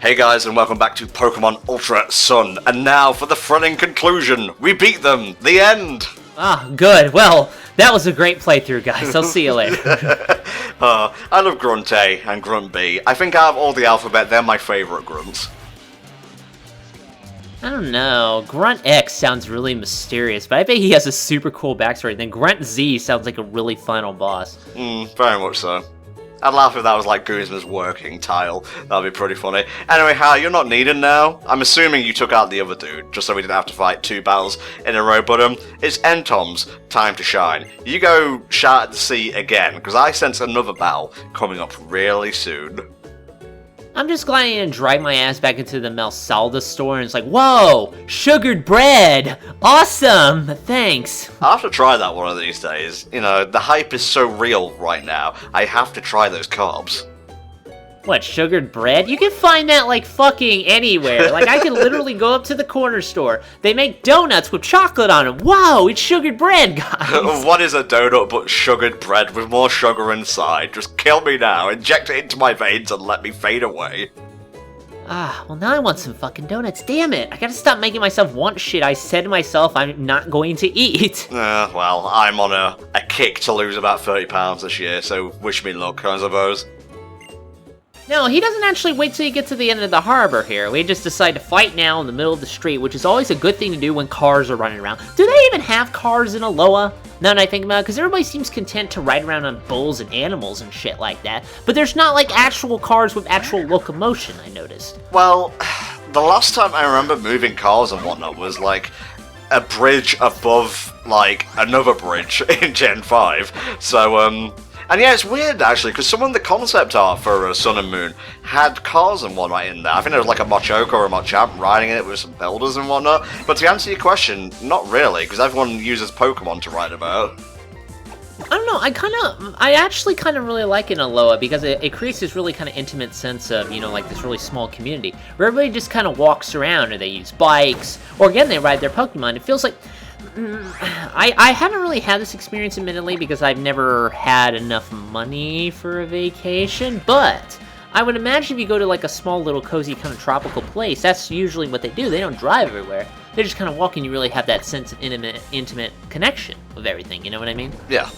Hey guys, and welcome back to Pokemon Ultra Sun. And now for the thrilling conclusion. We beat them! The end! Ah, good. Well, that was a great playthrough, guys. I'll see you later. I love Grunt A and Grunt B. I think out of all the alphabet, they're my favourite grunts. I don't know. Grunt X sounds really mysterious, but I bet he has a super cool backstory. Then Grunt Z sounds like a really final boss. Very much so. I'd laugh if that was like Guzma's working tile. That'd be pretty funny. Anyway, Hal, you're not needed now. I'm assuming you took out the other dude, just so we didn't have to fight 2 battles in a row, but it's Entom's time to shine. You go shout at the sea again, because I sense another battle coming up really soon. I'm just glad I didn't drive my ass back into the Melsalda store and it's like, whoa, sugared bread, awesome, thanks. I'll have to try that one of these days. You know, the hype is so real right now, I have to try those carbs. What, sugared bread? You can find that, like, fucking anywhere. Like, I can literally go up to the corner store. They make donuts with chocolate on them. Wow, it's sugared bread, guys. What is a donut but sugared bread with more sugar inside? Just kill me now, inject it into my veins and let me fade away. Ah, well now I want some fucking donuts. Damn it. I gotta stop making myself want shit I said to myself I'm not going to eat. Well, I'm on a kick to lose about 30 pounds this year, so wish me luck, I suppose. No, he doesn't actually wait till you get to the end of the harbor here. We just decide to fight now in the middle of the street, which is always a good thing to do when cars are running around. Do they even have cars in Alola? Now that I think about it, because everybody seems content to ride around on bulls and animals and shit like that. But there's not, like, actual cars with actual locomotion, I noticed. Well, the last time I remember moving cars and whatnot was, like, a bridge above, like, another bridge in Gen 5. So, and yeah, it's weird, actually, because some of the concept art for Sun and Moon had cars and whatnot in there. I think there was like a Machoke or a Machamp riding in it with some builders and whatnot. But to answer your question, not really, because everyone uses Pokemon to ride about. I don't know, I actually kind of really like it in Alola, because it creates this really kind of intimate sense of, you know, like this really small community, where everybody just kind of walks around, or they use bikes, or again, they ride their Pokemon. It feels like... I haven't really had this experience, admittedly, because I've never had enough money for a vacation, but I would imagine if you go to, like, a small little cozy kind of tropical place, that's usually what they do. They don't drive everywhere. They just kind of walk and you really have that sense of intimate connection with everything, you know what I mean? Yeah.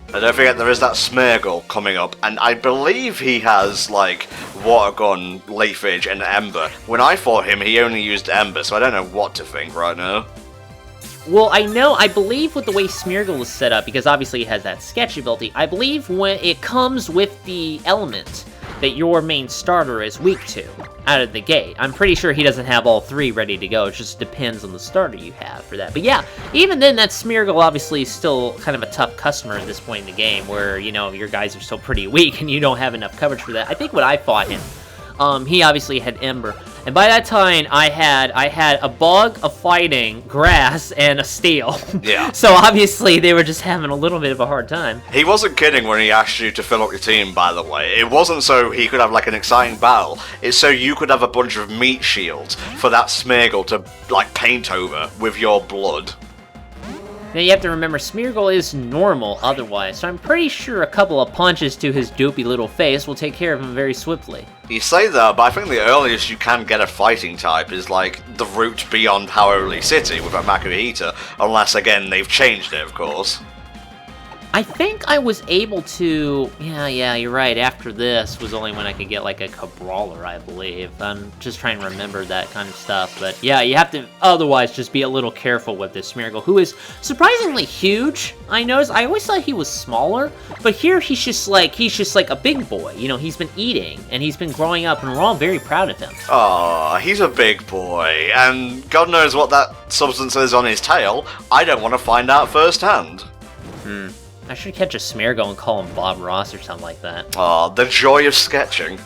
And don't forget, there is that Smeargle coming up, and I believe he has, like, Water Gun, Leafage, and Ember. When I fought him, he only used Ember, so I don't know what to think right now. Well, I believe with the way Smeargle is set up, because obviously it has that sketch ability, I believe when it comes with the element that your main starter is weak to, out of the gate. I'm pretty sure he doesn't have all 3 ready to go, it just depends on the starter you have for that. But yeah, even then, that Smeargle obviously is still kind of a tough customer at this point in the game, where, you know, your guys are still pretty weak and you don't have enough coverage for that. I think when I fought him, he obviously had Ember. And by that time, I had a bug, a fighting, grass, and a steel. Yeah. So obviously, they were just having a little bit of a hard time. He wasn't kidding when he asked you to fill up your team, by the way. It wasn't so he could have, like, an exciting battle. It's so you could have a bunch of meat shields for that Smeargle to, like, paint over with your blood. Now you have to remember, Smeargle is normal otherwise, so I'm pretty sure a couple of punches to his doopy little face will take care of him very swiftly. You say that, but I think the earliest you can get a fighting type is, like, the route beyond Howley City with a Makuhita, unless, again, they've changed it, of course. I think I was able to... Yeah, you're right. After this was only when I could get, like, a Cabrawler, I believe. I'm just trying to remember that kind of stuff. But, yeah, you have to otherwise just be a little careful with this Smeargle, who is surprisingly huge. I noticed. I always thought he was smaller. But here, he's just like a big boy. You know, he's been eating, and he's been growing up, and we're all very proud of him. Aw, he's a big boy, and God knows what that substance is on his tail. I don't want to find out firsthand. I should catch a Smeargle and call him Bob Ross or something like that. Aw, the joy of sketching.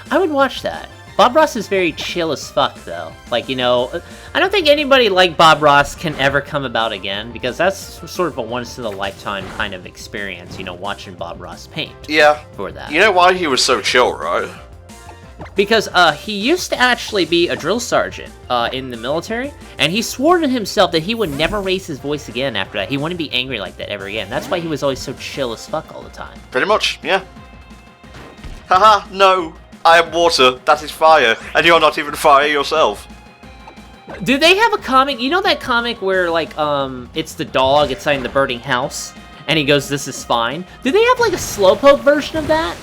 I would watch that. Bob Ross is very chill as fuck, though. Like, you know, I don't think anybody like Bob Ross can ever come about again, because that's sort of a once-in-a-lifetime kind of experience, you know, watching Bob Ross paint. Yeah. For that. You know why he was so chill, right? Because he used to actually be a drill sergeant in the military, and he swore to himself that he would never raise his voice again after that. He wouldn't be angry like that ever again. That's why he was always so chill as fuck all the time. Pretty much, yeah. Haha, no. I am water, that is fire, and you're not even fire yourself. Do they have a comic? You know that comic where, like, it's the dog inside the burning house? And he goes, this is fine. Do they have, like, a Slowpoke version of that?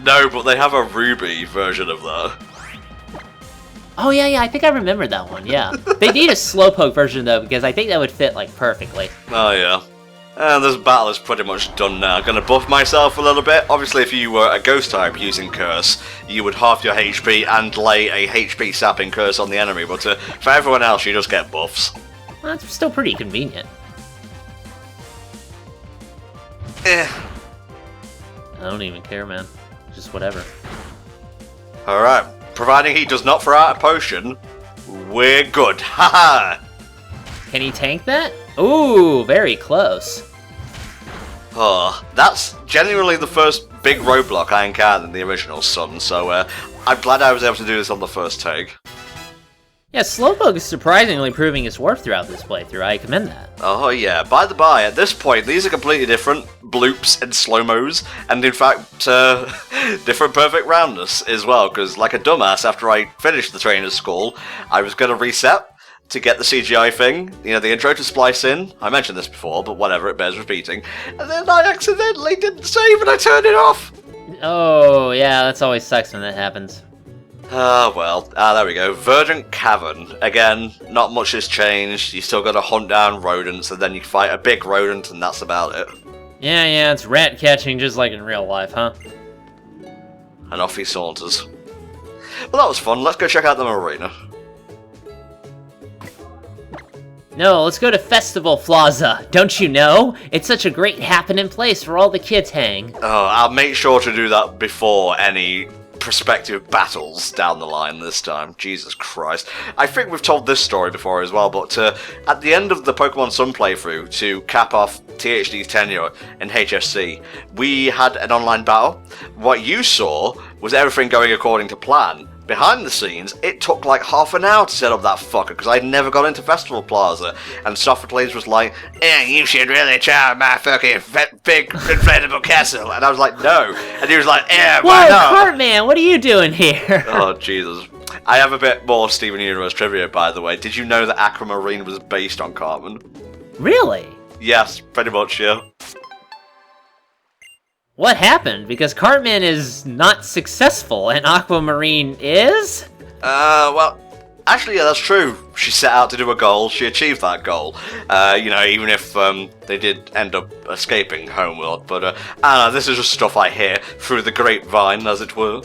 No, but they have a Ruby version of that. Oh, yeah, I think I remember that one, yeah. They need a Slowpoke version, though, because I think that would fit, like, perfectly. Oh, yeah. And this battle is pretty much done now. Gonna buff myself a little bit. Obviously, if you were a ghost type using Curse, you would half your HP and lay a HP sapping Curse on the enemy, but for everyone else, you just get buffs. Well, that's still pretty convenient. Eh. I don't even care, man. Just whatever. Alright. Providing he does not throw out a potion, we're good. Haha! Can he tank that? Ooh, very close. Oh, that's genuinely the first big roadblock I encountered in the original Sun, so I'm glad I was able to do this on the first take. Yeah, Slowpoke is surprisingly proving his worth throughout this playthrough. I commend that. Oh yeah, by the by, at this point, these are completely different bloops and slow-mos, and in fact, different perfect roundness as well, because like a dumbass, after I finished the trainer's school, I was going to reset to get the CGI thing, you know, the intro to splice in. I mentioned this before, but whatever, it bears repeating. And then I accidentally didn't save and I turned it off! Oh, yeah, that's always sucks when that happens. There we go. Verdant Cavern. Again, not much has changed. You still gotta hunt down rodents, and then you fight a big rodent, and that's about it. Yeah, it's rat catching just like in real life, huh? And off he saunters. Well, that was fun. Let's go check out the marina. No, let's go to Festival Plaza. Don't you know? It's such a great happening place where all the kids hang. Oh, I'll make sure to do that before any prospective battles down the line this time. Jesus Christ. I think we've told this story before as well, but at the end of the Pokemon Sun playthrough, to cap off THD's tenure in HFC, we had an online battle. What you saw was everything going according to plan. Behind the scenes, it took like half an hour to set up that fucker, because I'd never got into Festival Plaza, and Sophocles was like, you should really try my fucking big inflatable castle, and I was like, no, and he was like, why not? Whoa, Cartman, what are you doing here? Oh, Jesus. I have a bit more Steven Universe trivia, by the way. Did you know that Aquamarine was based on Cartman? Really? Yes, pretty much, yeah. What happened? Because Cartman is not successful, and Aquamarine is? Well, actually, yeah, that's true. She set out to do a goal, she achieved that goal. You know, even if they did end up escaping Homeworld, but this is just stuff I hear through the grapevine, as it were.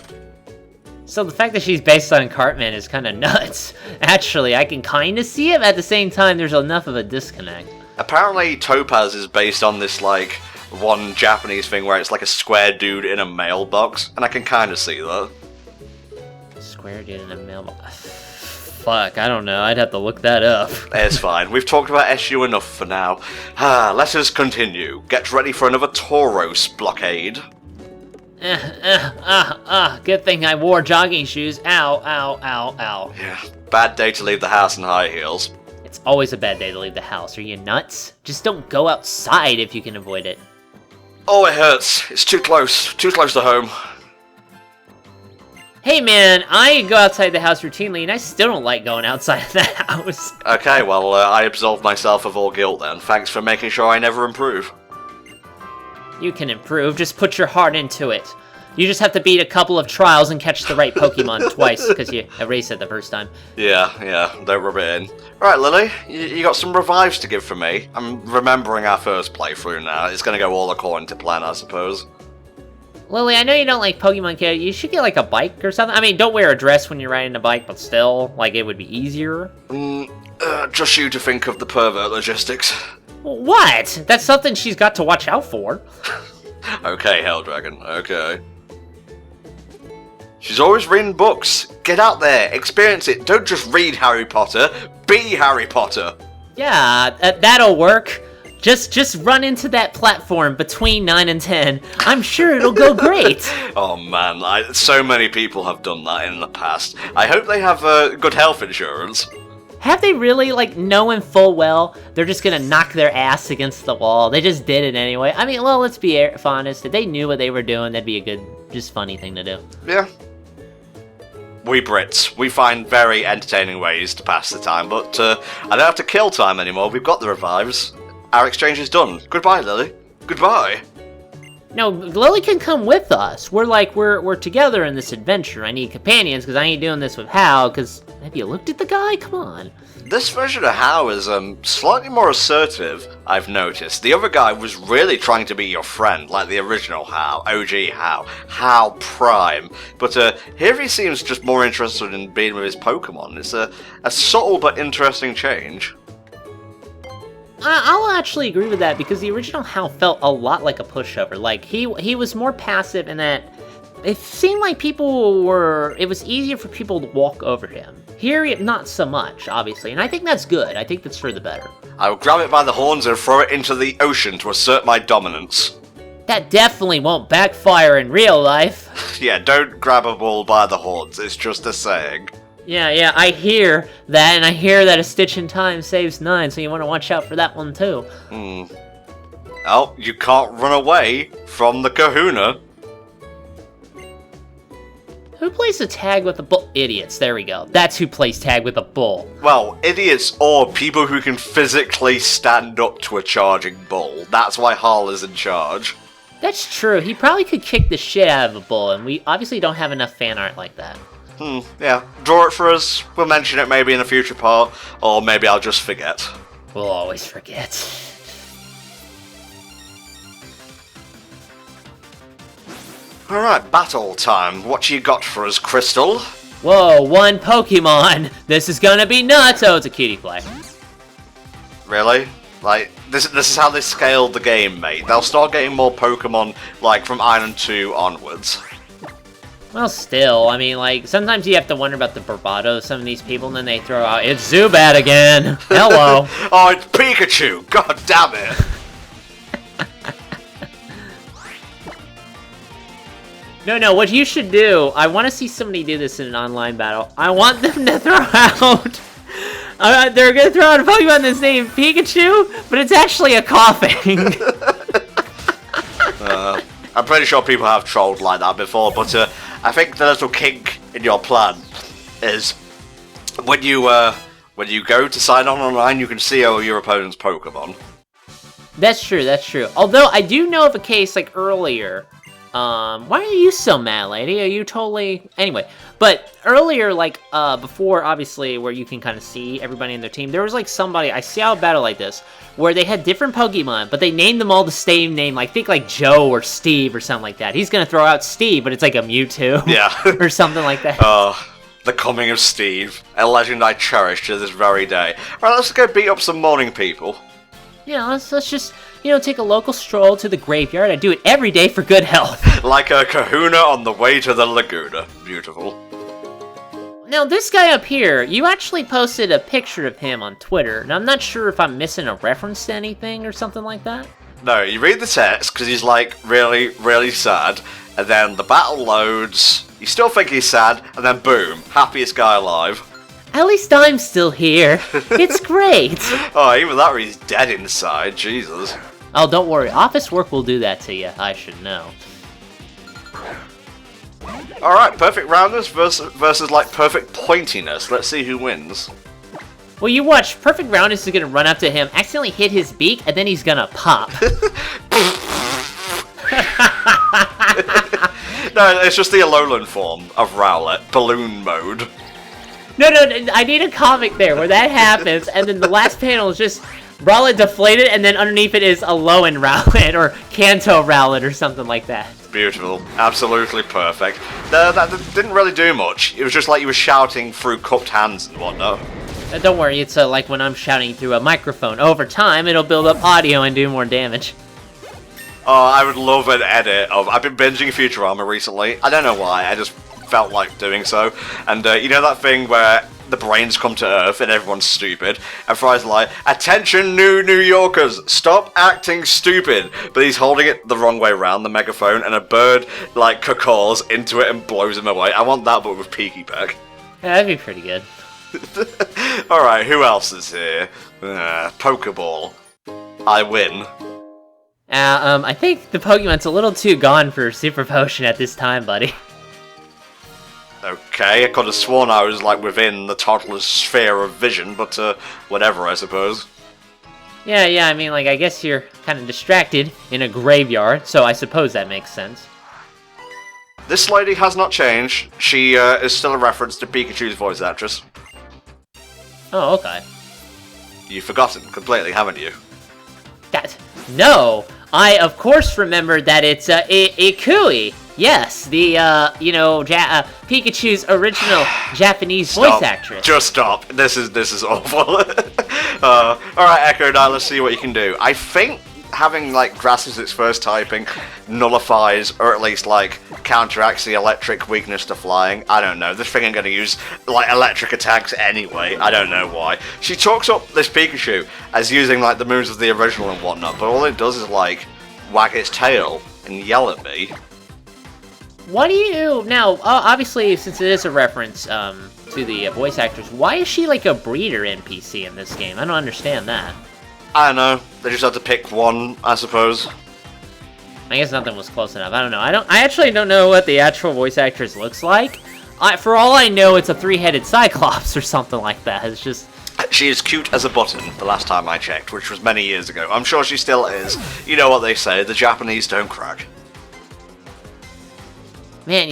So the fact that she's based on Cartman is kind of nuts. Actually, I can kind of see it, but at the same time, there's enough of a disconnect. Apparently, Topaz is based on this, like, one Japanese thing where it's like a square dude in a mailbox, and I can kind of see that. Square dude in a mailbox. Fuck, I don't know. I'd have to look that up. It's fine. We've talked about SU enough for now. Let us continue. Get ready for another Tauros blockade. Good thing I wore jogging shoes. Ow, ow, ow, ow. Yeah, bad day to leave the house in high heels. It's always a bad day to leave the house. Are you nuts? Just don't go outside if you can avoid it. Oh, it hurts. It's too close to home. Hey man, I go outside the house routinely and I still don't like going outside of the house. Okay, well, I absolve myself of all guilt then. Thanks for making sure I never improve. You can improve, just put your heart into it. You just have to beat a couple of trials and catch the right Pokemon twice, because you erased it the first time. Yeah, don't rub it in. Alright, Lily, you got some revives to give for me. I'm remembering our first playthrough now. It's gonna go all according to plan, I suppose. Lily, I know you don't like Pokemon Kid. You should get, like, a bike or something. I mean, don't wear a dress when you're riding a bike, but still, like, it would be easier. Just you to think of the pervert logistics. What? That's something she's got to watch out for. Okay, Helldragon, okay. She's always reading books. Get out there, experience it. Don't just read Harry Potter, be Harry Potter. Yeah, that'll work. Just run into that platform between 9 and 10. I'm sure it'll go great. Oh man, so many people have done that in the past. I hope they have good health insurance. Have they really, like, knowing full well they're just gonna knock their ass against the wall? They just did it anyway. I mean, well, let's be honest. If they knew what they were doing, that'd be a good, just funny thing to do. Yeah. We Brits, we find very entertaining ways to pass the time, but I don't have to kill time anymore. We've got the revives. Our exchange is done. Goodbye, Lily. Goodbye. No, Lily can come with us. We're together in this adventure. I need companions, because I ain't doing this with Hal, because have you looked at the guy? Come on. This version of Hal is slightly more assertive, I've noticed. The other guy was really trying to be your friend, like the original Hal, OG Hal, Hal Prime. But here he seems just more interested in being with his Pokemon. It's a subtle but interesting change. I'll actually agree with that, because the original Hal felt a lot like a pushover. Like, he was more passive in that it seemed like it was easier for people to walk over him. Here, not so much, obviously, and I think that's good. I think that's for the better. I will grab it by the horns and throw it into the ocean to assert my dominance. That definitely won't backfire in real life. Yeah, don't grab a bull by the horns, it's just a saying. Yeah, I hear that, and I hear that a stitch in time saves 9, so you want to watch out for that one too. Oh, you can't run away from the kahuna. Who plays the tag with a bull? Idiots, there we go. That's who plays tag with a bull. Well, idiots or people who can physically stand up to a charging bull. That's why Hal is in charge. That's true. He probably could kick the shit out of a bull, and we obviously don't have enough fan art like that. Yeah. Draw it for us. We'll mention it maybe in a future part, or maybe I'll just forget. We'll always forget. Alright, battle time. What you got for us, Crystal? Whoa, one Pokemon! This is gonna be nuts! Oh, it's a cutie fly. Really? Like, this is how they scaled the game, mate. They'll start getting more Pokemon, like, from Island 2 onwards. Well, still, I mean, like, sometimes you have to wonder about the bravado of some of these people, and then they throw out, it's Zubat again! Hello! Oh, it's Pikachu! God damn it! No, what you should do, I want to see somebody do this in an online battle. I want them to throw out... they're going to throw out a Pokemon that's named Pikachu, but it's actually a coughing. I'm pretty sure people have trolled like that before, but I think the little kink in your plan is when you go to sign on online, you can see all your opponent's Pokemon. That's true. Although, I do know of a case, like, earlier... why are you so mad, lady? Are you totally... Anyway, but earlier, like, before, obviously, where you can kind of see everybody in their team, there was, like, somebody, I see a battle like this, where they had different Pokemon, but they named them all the same name, like, think like Joe or Steve or something like that. He's gonna throw out Steve, but it's like a Mewtwo. Yeah. Or something like that. The coming of Steve. A legend I cherish to this very day. Alright, let's go beat up some morning people. Yeah, let's just... take a local stroll to the graveyard. I do it every day for good health. Like a kahuna on the way to the Laguna. Beautiful. Now, this guy up here, you actually posted a picture of him on Twitter, and I'm not sure if I'm missing a reference to anything or something like that. No, you read the text, because he's, like, really, really sad, and then the battle loads, you still think he's sad, and then boom, happiest guy alive. At least I'm still here. It's great. Oh, even that, he's dead inside, Jesus. Oh, don't worry. Office work will do that to you. I should know. Alright, perfect roundness versus like, perfect pointiness. Let's see who wins. Well, you watch. Perfect roundness is going to run up to him, accidentally hit his beak, and then he's going to pop. No, it's just the Alolan form of Rowlet. Balloon mode. No, I need a comic there where that happens, and then the last panel is just Rowlet deflated, and then underneath it is Alolan Rowlet, or Kanto Rowlet, or something like that. Beautiful. Absolutely perfect. That didn't really do much. It was just like you were shouting through cupped hands and whatnot. Don't worry, it's like when I'm shouting through a microphone. Over time, it'll build up audio and do more damage. Oh, I would love an edit of... I've been binging Futurama recently. I don't know why, I just felt like doing so. And you know that thing where the brains come to Earth and everyone's stupid? And Fry's like, attention New Yorkers, stop acting stupid. But he's holding it the wrong way around, the megaphone, and a bird, like, cacaws into it and blows him away. I want that, but with Peaky Peck. Yeah, that'd be pretty good. Alright, who else is here? Pokeball. I win. I think the Pokemon's a little too gone for Super Potion at this time, buddy. Okay, I could have sworn I was, like, within the toddler's sphere of vision, but, whatever, I suppose. Yeah, I mean, like, I guess you're kind of distracted in a graveyard, so I suppose that makes sense. This lady has not changed. She, is still a reference to Pikachu's voice actress. Oh, okay. You've forgotten completely, haven't you? No! I, of course, remembered that it's, Ikui! Yes, the, Pikachu's original Japanese voice actress. Just stop. This is awful. Alright, Echo, now let's see what you can do. I think having, like, grass as its first typing nullifies, or at least, like, counteracts the electric weakness to flying. I don't know. This thing ain't gonna use, like, electric attacks anyway. I don't know why. She talks up this Pikachu as using, like, the moves of the original and whatnot, but all it does is, like, wag its tail and yell at me. What do you... Now, obviously, since it is a reference, to the voice actors, why is she, like, a breeder NPC in this game? I don't understand that. I don't know. They just had to pick one, I suppose. I guess nothing was close enough. I don't know. I actually don't know what the actual voice actress looks like. For all I know, it's a three-headed Cyclops or something like that. It's just... She is cute as a button, the last time I checked, which was many years ago. I'm sure she still is. You know what they say, the Japanese don't crack. Man,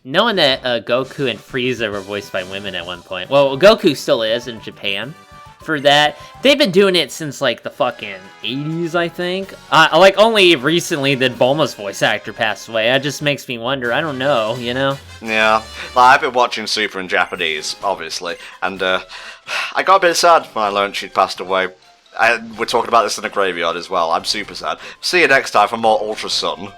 knowing that Goku and Frieza were voiced by women at one point. Well, Goku still is in Japan. For that, they've been doing it since, like, the fucking 80s, I think. Like, only recently did Bulma's voice actor pass away. That just makes me wonder. I don't know, you know? Yeah. Well, I've been watching Super in Japanese, obviously, and, I got a bit sad when I learned she'd passed away. We're talking about this in a graveyard as well. I'm super sad. See you next time for more Ultra Sun.